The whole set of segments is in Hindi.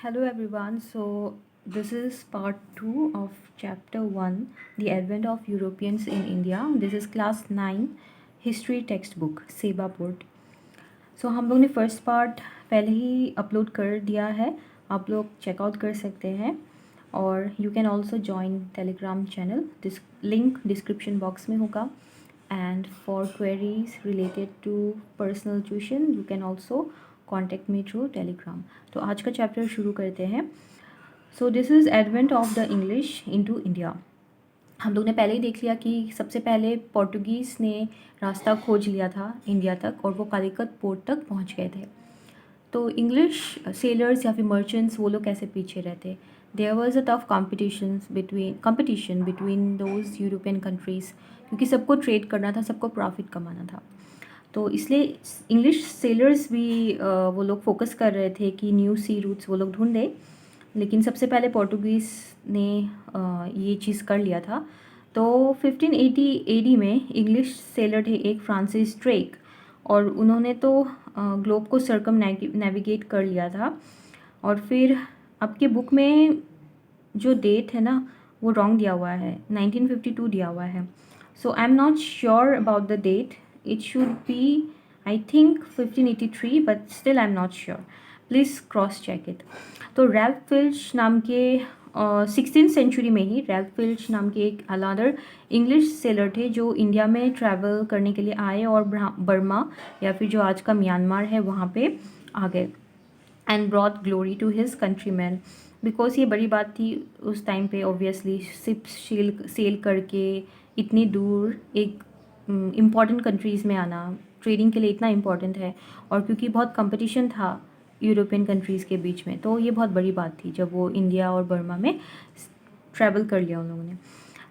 Hello everyone. So this is part 2 of chapter 1, The Advent of Europeans in India. This is class 9 history textbook सेबा बोर्ड. सो हम लोग ने फर्स्ट पार्ट पहले ही अपलोड कर दिया है, आप लोग चेकआउट कर सकते हैं. और you can also join Telegram channel, this link description box में होगा. And for queries related to personal tuition you can also contact me through Telegram. तो आज का चैप्टर शुरू करते हैं. So this is advent of the English into India. हम लोग ने पहले ही देख लिया कि सबसे पहले पोर्टुगीज़ ने रास्ता खोज लिया था इंडिया तक और वो कालीकट पोर्ट तक पहुंच गए थे. तो इंग्लिश सेलर्स या फिर मर्चेंट्स वो लोग कैसे पीछे रहते. There was a tough competition between those European countries, क्योंकि सबको ट्रेड करना था, सबको प्रॉफिट कमाना था. तो इसलिए इंग्लिश सेलर्स भी वो लोग फोकस कर रहे थे कि न्यू सी रूट्स वो लोग ढूंढे. लेकिन सबसे पहले पोर्टुगीज़ ने ये चीज़ कर लिया था. तो 1580 एडी में इंग्लिश सेलर थे एक फ्रांसिस ड्रेक, और उन्होंने तो ग्लोब को सर्कम नेविगेट कर लिया था. और फिर आपके बुक में जो डेट है ना वो रॉन्ग दिया हुआ है, 1952 दिया हुआ है. So I am not sure about the date. It should be, I think, 1583, but still I'm not sure. Please cross check it. तो रैल्फ फिल्च नाम के 16th सेंचुरी में ही रैल्फ फिल्च नाम के एक अलादर इंग्लिश सेलर थे जो इंडिया में ट्रैवल करने के लिए आए और बर्मा या फिर जो आज का म्यांमार है वहाँ पे आ गए. And brought glory to his countryman. Because ये बड़ी बात थी उस टाइम पे, ऑब्वियसली शिप सेल करके इतनी दूर एक इम्पॉर्टेंट कंट्रीज़ में आना ट्रेडिंग के लिए इतना इम्पॉर्टेंट है. और क्योंकि बहुत कंपटीशन था यूरोपियन कंट्रीज़ के बीच में, तो ये बहुत बड़ी बात थी जब वो इंडिया और बर्मा में ट्रैवल कर लिया उन लोगों ने.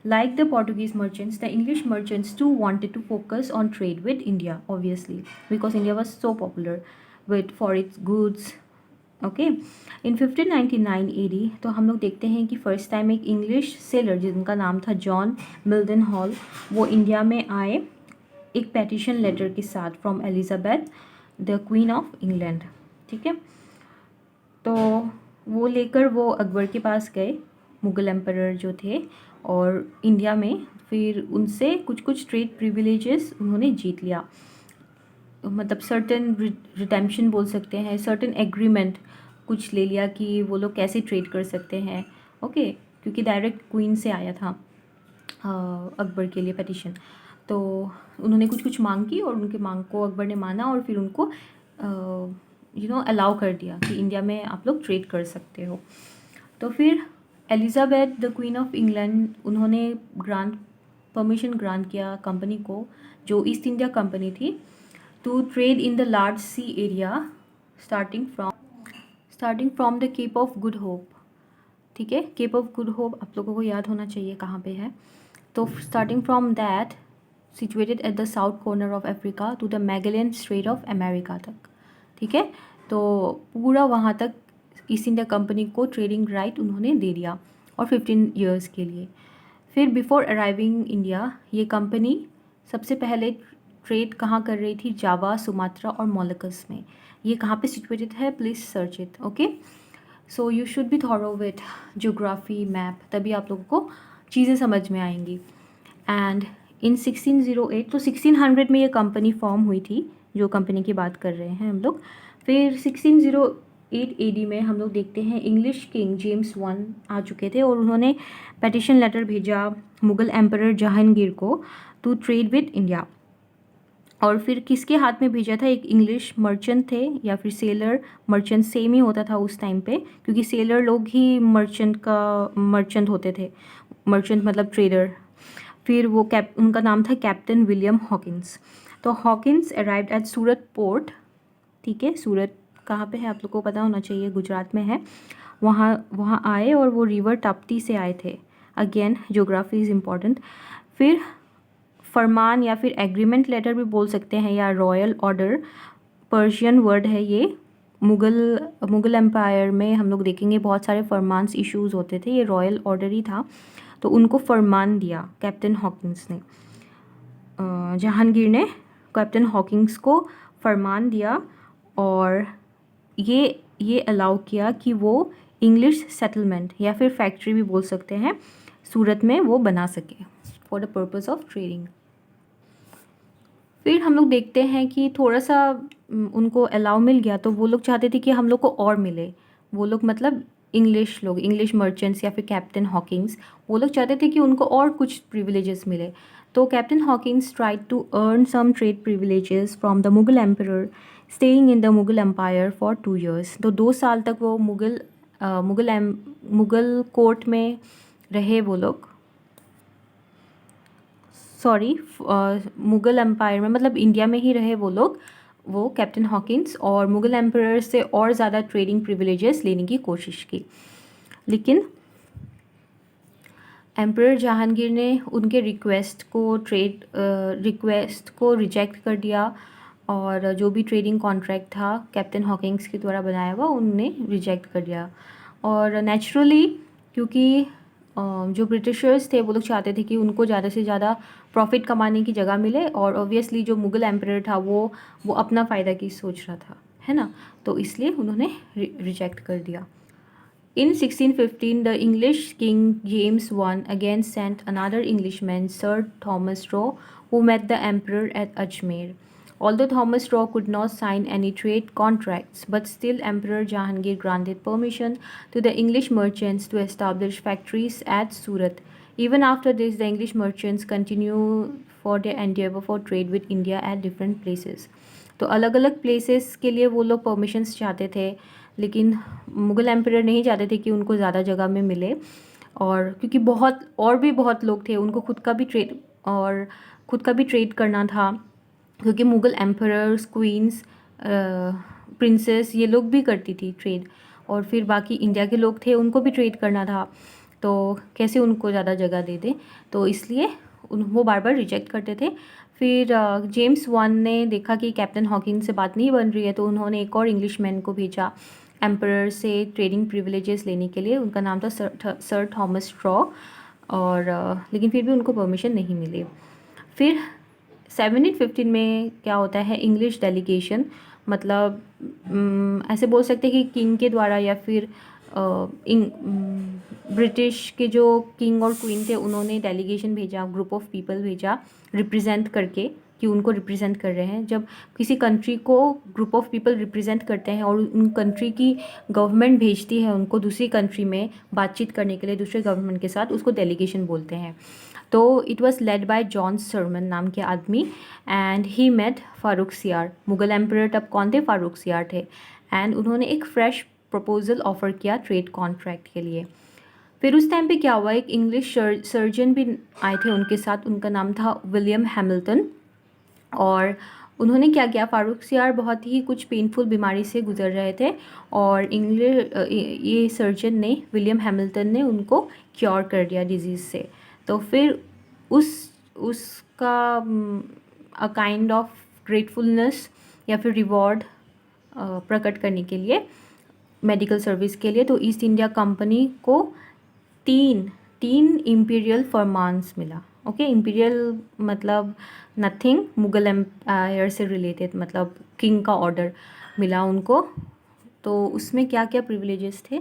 Like the Portuguese merchants, the English merchants too wanted to focus on trade with India, obviously because India was so popular with for its goods. Okay, in 1599 AD तो हम लोग देखते हैं कि फ़र्स्ट टाइम एक इंग्लिश सेलर जिनका नाम था जॉन मिल्टन हॉल, वो इंडिया में आए एक पेटिशन लेटर के साथ from Elizabeth the queen of England. ठीक है, तो वो लेकर वो अकबर के पास गए, मुग़ल एम्परर जो थे, और इंडिया में फिर उनसे कुछ कुछ ट्रेड प्रिविलेजेस उन्होंने जीत लिया. मतलब सर्टेन रिडेम्पशन बोल सकते हैं, सर्टेन एग्रीमेंट कुछ ले लिया कि वो लोग कैसे ट्रेड कर सकते हैं. ओके, क्योंकि डायरेक्ट क्वीन से आया था अकबर के लिए पेटिशन. तो उन्होंने कुछ कुछ मांग की और उनके मांग को अकबर ने माना और फिर उनको अलाउ कर दिया कि इंडिया में आप लोग ट्रेड कर सकते हो. तो फिर Elizabeth the queen of England उन्होंने परमिशन ग्रांट किया कंपनी को, जो ईस्ट इंडिया कंपनी थी, to trade in the large sea area starting from the Cape of Good Hope. ठीक है, Cape of Good Hope आप लोगों को याद होना चाहिए कहाँ पे है. तो starting from that situated at the south corner of Africa to the Magellan Strait of America तक. ठीक है, तो पूरा वहाँ तक ईस्ट इंडिया कंपनी को ट्रेडिंग राइट उन्होंने दे दिया और 15 years के लिए. फिर बिफोर अराइविंग इंडिया ये कंपनी सबसे पहले ट्रेड कहाँ कर रही थी, जावा, सुमात्रा और मोलकस में. ये कहाँ पे सिचुएटेड है, please search it. Okay, so you should be thorough with geography map, तभी आप लोगों को चीज़ें समझ में आएंगी. एंड इन 1608 तो 1600 में ये कंपनी फॉर्म हुई थी, जो कंपनी की बात कर रहे हैं हम लोग. फिर 1608 एडी में हम लोग देखते हैं इंग्लिश किंग जेम्स वन आ चुके थे और उन्होंने पेटिशन लेटर भेजा मुग़ल एम्परर जहांगीर को टू ट्रेड विद इंडिया. और फिर किसके हाथ में भेजा था, एक इंग्लिश मर्चेंट थे या फिर सेलर. मर्चेंट सेम ही होता था उस टाइम पे, क्योंकि सेलर लोग ही मर्चेंट होते थे. मर्चेंट मतलब ट्रेडर. फिर वो उनका नाम था कैप्टन विलियम हॉकिंस. तो Hawkins arrived at Surat port. ठीक है, सूरत कहाँ पे है आप लोग को पता होना चाहिए, गुजरात में है. वहाँ आए और वो रिवर ताप्ती से आए थे. Again geography is important. फिर फरमान या फिर एग्रीमेंट लेटर भी बोल सकते हैं, या रॉयल ऑर्डर, पर्शियन वर्ड है ये. मुग़ल एम्पायर में हम लोग देखेंगे बहुत सारे फरमान्स इश्यूज़ होते थे, ये रॉयल ऑर्डर ही था. तो उनको फरमान दिया कैप्टन हॉकिंस ने. जहांगीर ने कैप्टन हॉकिंस को फरमान दिया और ये ये अलाउ किया कि वो इंग्लिश सेटलमेंट या फिर फैक्ट्री भी बोल सकते हैं सूरत में वो बना सके for the purpose of trading. फिर हम लोग देखते हैं कि थोड़ा सा उनको अलाउ मिल गया, तो वो लोग चाहते थे कि हम लोग को और मिले। वो लोग मतलब इंग्लिश लोग, इंग्लिश मर्चेंट्स या फिर कैप्टन हॉकिंग्स, वो लोग चाहते थे कि उनको और कुछ प्रिविलेजेस मिले। तो captain Hawkins tried to earn some trade privileges from the Mughal emperor staying in the Mughal empire for 2 years। तो 2 साल तक वो मुगल कोर्ट में रहे वो लोग, सॉरी मुग़ल एम्पायर में, मतलब इंडिया में ही रहे वो लोग, वो कैप्टन हॉकिंस, और मुग़ल एम्पायर से और ज़्यादा ट्रेडिंग प्रिविलेजेस लेने की कोशिश की। लेकिन एम्परर जहांगीर ने उनके रिक्वेस्ट को रिजेक्ट कर दिया, और जो भी ट्रेडिंग कॉन्ट्रैक्ट था कैप्टन हॉकिंस के द्वारा बनाया हुआ उनने रिजेक्ट कर दिया। और नेचुरली क्योंकि जो ब्रिटिशर्स थे वो लोग चाहते थे कि उनको ज़्यादा से ज़्यादा प्रॉफिट कमाने की जगह मिले, और ऑब्वियसली जो मुग़ल एम्परर था वो अपना फ़ायदा की सोच रहा था, है ना, तो इसलिए उन्होंने रिजेक्ट कर दिया। In 1615, the English king James I again sent another Englishman, Sir Thomas Raw, who met the emperor at Ajmer. Although Thomas Raw could not sign any trade contracts, but still Emperor Jahangir granted permission to the English merchants to establish factories at Surat. Even after this, the English merchants continue for their endeavor for trade with India at different places. तो अलग अलग प्लेसेस के लिए वो लोग परमिशंस चाहते थे, लेकिन मुग़ल एम्परर नहीं चाहते थे कि उनको ज़्यादा जगह में मिले, और क्योंकि बहुत लोग थे, उनको खुद का भी ट्रेड करना था, क्योंकि मुग़ल एम्परर्स, क्वींस, प्रिंसेस, ये लोग भी करती थी ट्रेड, और फिर बाकी इंडिया के लोग थे उनको भी ट्रेड करना था, तो कैसे उनको ज़्यादा जगह दे दे, तो इसलिए वो बार बार रिजेक्ट करते थे। फिर जेम्स वन ने देखा कि कैप्टन हॉकिंस से बात नहीं बन रही है, तो उन्होंने एक और इंग्लिशमैन को भेजा एम्परर से ट्रेडिंग प्रिविलेजेस लेने के लिए। उनका नाम था सर थॉमस रॉ, और लेकिन फिर भी उनको परमिशन नहीं मिली। फिर 1715 में क्या होता है, इंग्लिश डेलीगेशन, मतलब ऐसे बोल सकते हैं कि किंग के द्वारा या फिर ब्रिटिश के जो किंग और क्वीन थे उन्होंने डेलीगेशन भेजा, ग्रुप ऑफ पीपल भेजा रिप्रेजेंट करके, कि उनको रिप्रेजेंट कर रहे हैं। जब किसी कंट्री को ग्रुप ऑफ पीपल रिप्रेजेंट करते हैं और उन कंट्री की गवर्नमेंट भेजती है उनको दूसरी कंट्री में बातचीत करने के लिए दूसरे गवर्नमेंट के साथ, उसको डेलीगेशन बोलते हैं। तो it was led by John Surman नाम के आदमी, एंड ही मेट फारूक सियार। मुग़ल एम्परर तब कौन थे? फारूक सियार थे। एंड उन्होंने एक फ्रेश प्रपोजल ऑफ़र किया ट्रेड कॉन्ट्रैक्ट के लिए। फिर उस टाइम पे क्या हुआ, एक इंग्लिश सर्जन भी आए थे उनके साथ, उनका नाम था विलियम हैमिल्टन। और उन्होंने क्या किया, फारूक सियार बहुत ही कुछ पेनफुल बीमारी से गुजर रहे थे, और ये सर्जन ने, विलियम हैमिल्टन ने उनको क्योर कर दिया डिजीज़ से। तो फिर उसका अ काइंड ऑफ ग्रेटफुलनेस या फिर रिवॉर्ड प्रकट करने के लिए, मेडिकल सर्विस के लिए, तो ईस्ट इंडिया कंपनी को तीन इम्पीरियल फरमान्स मिला। ओके, इम्पीरियल मतलब नथिंग, मुग़ल एम्पायर से रिलेटेड, मतलब किंग का ऑर्डर मिला उनको। तो उसमें क्या क्या प्रिविलेजेस थे,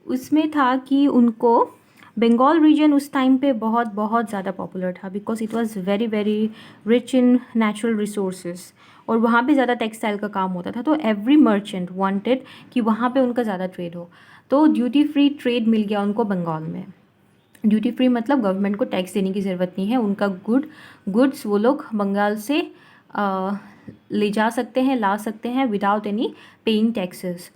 उसमें था कि उनको बंगाल रीजन उस टाइम पे बहुत ज़्यादा पॉपुलर था, because it was very very rich in natural resources, और वहाँ पे ज़्यादा टेक्सटाइल का काम होता था। तो एवरी मर्चेंट वांटेड कि वहाँ पे उनका ज़्यादा ट्रेड हो। तो ड्यूटी फ्री ट्रेड मिल गया उनको बंगाल में। ड्यूटी फ्री मतलब गवर्नमेंट को टैक्स देने की ज़रूरत नहीं है, उनका गुड्स वो लोग बंगाल से ले जा सकते हैं, ला सकते हैं without any paying taxes,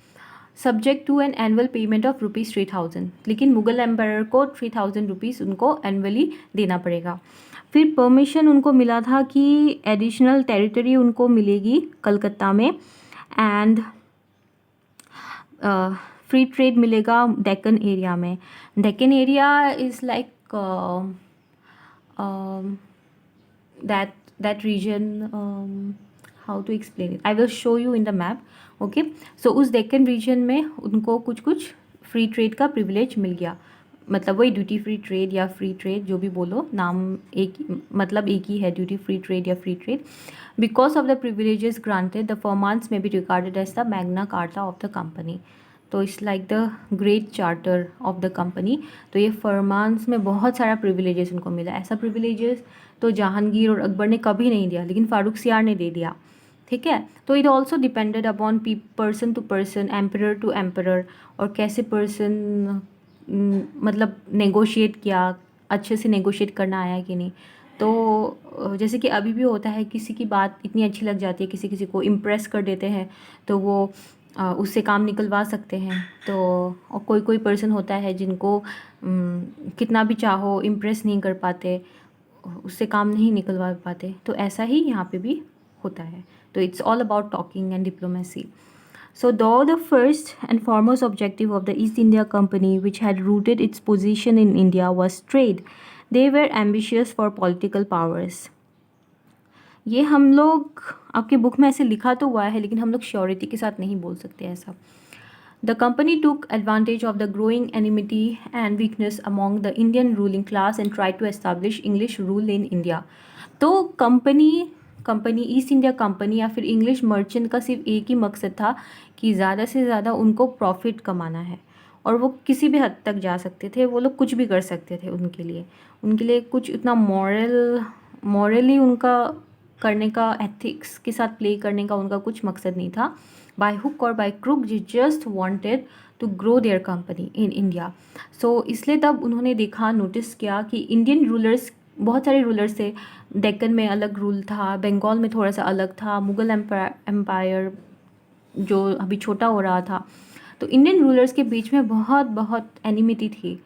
subject to an annual payment of ₹3000। लेकिन मुग़ल एम्पायर को 3000 रुपीज़ उनको एनुअली देना पड़ेगा। फिर परमिशन उनको मिला था कि एडिशनल टेरिटरी उनको मिलेगी कलकत्ता में, एंड फ्री ट्रेड मिलेगा डेक्कन एरिया में। Deccan area is like that region, how to explain it, I will show you in the map. Okay, so उस डेक्कन रीजन में उनको कुछ फ्री ट्रेड का प्रिविलेज मिल गया मतलब वही ड्यूटी फ्री ट्रेड या फ्री ट्रेड, जो भी बोलो, नाम एक, मतलब एक ही है, ड्यूटी फ्री ट्रेड या free trade. Because of the privileges granted the फरमान्स में be regarded as the Magna Carta of the company. तो it's like the great charter of the company. तो ये फरमान्स में बहुत सारा प्रिविलेजेस उनको मिला. ऐसा प्रिविलेजेस तो जहांगीर और अकबर ने कभी नहीं दिया, लेकिन फारूक सियार ने दे दिया. ठीक है. तो it also depended upon person to person, emperor to emperor, और कैसे पर्सन मतलब नेगोशिएट किया, अच्छे से नेगोशिएट करना आया कि नहीं. तो जैसे कि अभी भी होता है, किसी की बात इतनी अच्छी लग जाती है, किसी किसी को इम्प्रेस कर देते हैं, तो वो उससे काम निकलवा सकते हैं. तो और कोई कोई पर्सन होता है जिनको कितना भी चाहो इम्प्रेस नहीं कर पाते, उससे काम नहीं निकलवा पाते. तो ऐसा ही यहाँ पे भी होता है. तो it's all about talking and diplomacy. So, though the first and foremost objective of the East India Company, which had rooted its position in India, was trade, they were ambitious for political powers. ये हम लोग आपके बुक में ऐसे लिखा तो हुआ है, लेकिन हम लोग श्योरिटी के साथ नहीं बोल सकते ऐसा. The company took advantage of the growing enmity and weakness among the Indian ruling class and tried to establish English rule in India. तो कंपनी ईस्ट इंडिया कंपनी या फिर इंग्लिश मर्चेंट का सिर्फ एक ही मकसद था कि ज़्यादा से ज़्यादा उनको प्रॉफिट कमाना है, और वो किसी भी हद तक जा सकते थे, वो लोग कुछ भी कर सकते थे. उनके लिए कुछ इतना मॉरली उनका करने का, एथिक्स के साथ प्ले करने का उनका कुछ मकसद नहीं था. बाय हुक और by crook they just wanted to grow their company in India. So इसलिए तब उन्होंने देखा, नोटिस किया कि इंडियन रूलर्स, बहुत सारे रूलर्स थे. डेक्कन में अलग रूल था, बंगाल में थोड़ा सा अलग था, मुग़ल एम्पायर जो अभी छोटा हो रहा था. तो इंडियन रूलर्स के बीच में बहुत बहुत एनिमिटी थी.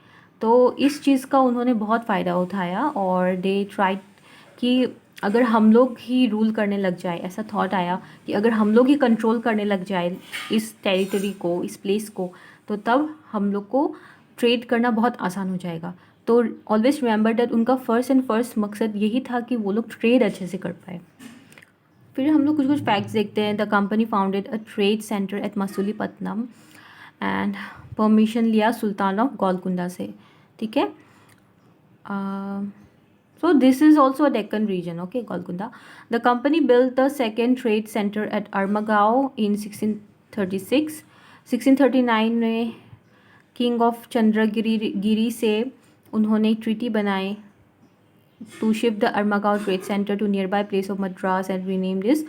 तो इस चीज़ का उन्होंने बहुत फ़ायदा उठाया, और दे ट्राई कि अगर हम लोग ही रूल करने लग जाए, ऐसा थॉट आया कि अगर हम लोग ही कंट्रोल करने लग जाए इस टेरिटरी को, इस प्लेस को, तो तब हम लोग को ट्रेड करना बहुत आसान हो जाएगा. तो ऑलवेज रिमेंबर दैट उनका फर्स्ट मकसद यही था कि वो लोग ट्रेड अच्छे से कर पाए. फिर हम लोग कुछ कुछ फैक्ट्स देखते हैं. The company founded a trade centre at Masulipatnam and permission लिया सुल्तान ऑफ गोलकुंडा से. ठीक है. So this is also a Deccan region, okay, Golconda. The company built the second trade center at Armagao in 1636. 1639 में किंग ऑफ चंद्रगिरी से उन्होंने एक ट्रीटी बनाई to shift the Armagao trade center to nearby place of Madras and renamed this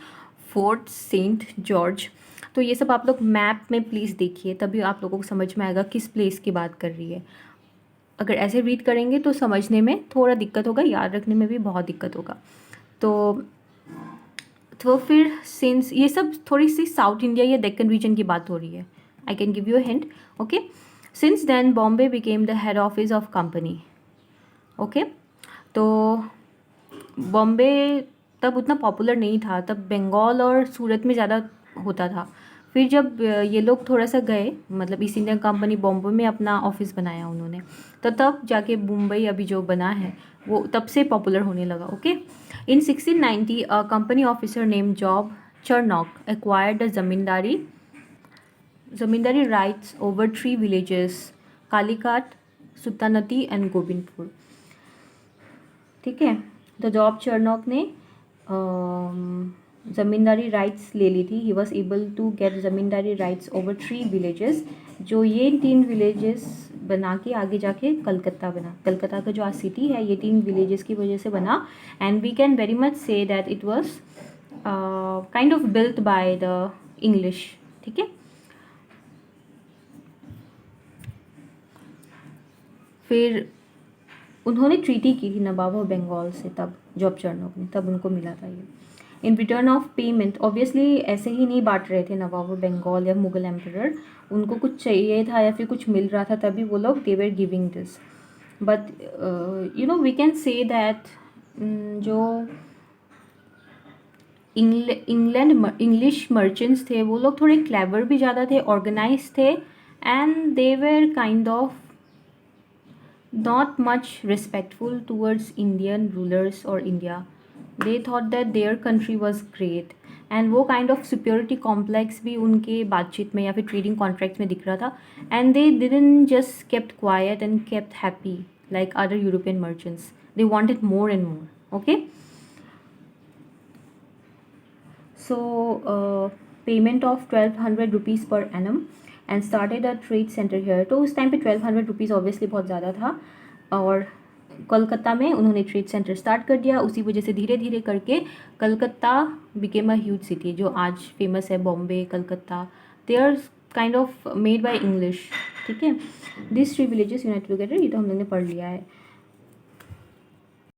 Fort Saint George. तो ये सब आप लोग मैप में प्लीज़ देखिए, तभी आप लोगों को समझ में आएगा किस प्लेस की बात कर रही है. अगर ऐसे रीड करेंगे तो समझने में थोड़ा दिक्कत होगा, याद रखने में भी बहुत दिक्कत होगा. तो फिर सिंस ये सब थोड़ी सी साउथ इंडिया या डेक्कन रीजन की बात हो रही है, I can give you a hint. Okay. Since then Bombay became the head office of company. Okay. तो बॉम्बे तब उतना पॉपुलर नहीं था, तब बंगाल और सूरत में ज़्यादा होता था. फिर जब ये लोग थोड़ा सा गए, मतलब ईस्ट इंडियन कंपनी बॉम्बे में अपना ऑफिस बनाया उन्होंने, तो तब जाके मुंबई अभी जो बना है वो तब से पॉपुलर होने लगा. Okay. In 1690 a company officer name Job Charnock acquired the zamindari rights over 3 villages, Kalighat, Sutanuti and Govindpur. ठीक है. तो जॉब चरनॉक ने ज़मींदारी राइट्स ले ली थी. He was able to get zamindari rights over 3 villages, जो ये 3 विलेजेस बना के आगे जाके कलकत्ता बना. कलकत्ता का जो आज सिटी है ये 3 विलेजेस की वजह से बना. And we can very much say that it was kind of built by the English. ठीक है. फिर उन्होंने ट्रीटी की थी नवाब ऑफ बंगाल से, तब जॉब चरनॉक ने, तब उनको मिला था ये. In return of payment, obviously ऐसे ही नहीं बांट रहे थे नवाब ऑफ बंगाल या मुगल एम्परर, उनको कुछ चाहिए था या फिर कुछ मिल रहा था, तभी वो लोग they were giving this. But you know we can say that जो इंग्लिश मर्चेंट्स थे वो लोग थोड़े क्लेवर भी ज़्यादा थे, ऑर्गेनाइज थे, and they were kind of not much respectful towards Indian rulers or India. They thought that their country was great. And वो काइंड ऑफ सिक्योरिटी कॉम्प्लेक्स भी उनके बातचीत में या फिर ट्रेडिंग कॉन्ट्रैक्ट्स में दिख रहा था. And they didn't just kept quiet and kept happy like other European merchants. They wanted more and more. Okay. So payment of 1200 rupees per annum and started a trade center here. तो उस टाइम पे 1200 रुपीज़ ऑब्वियसली बहुत ज़्यादा था और कोलकाता में उन्होंने ट्रेड सेंटर स्टार्ट कर दिया. उसी वजह से धीरे धीरे करके Calcutta became a huge city जो आज फेमस है. Bombay, Calcutta, they are kind of made by English. ठीक है. This three villages united together, ये तो हम लोग ने पढ़ लिया है.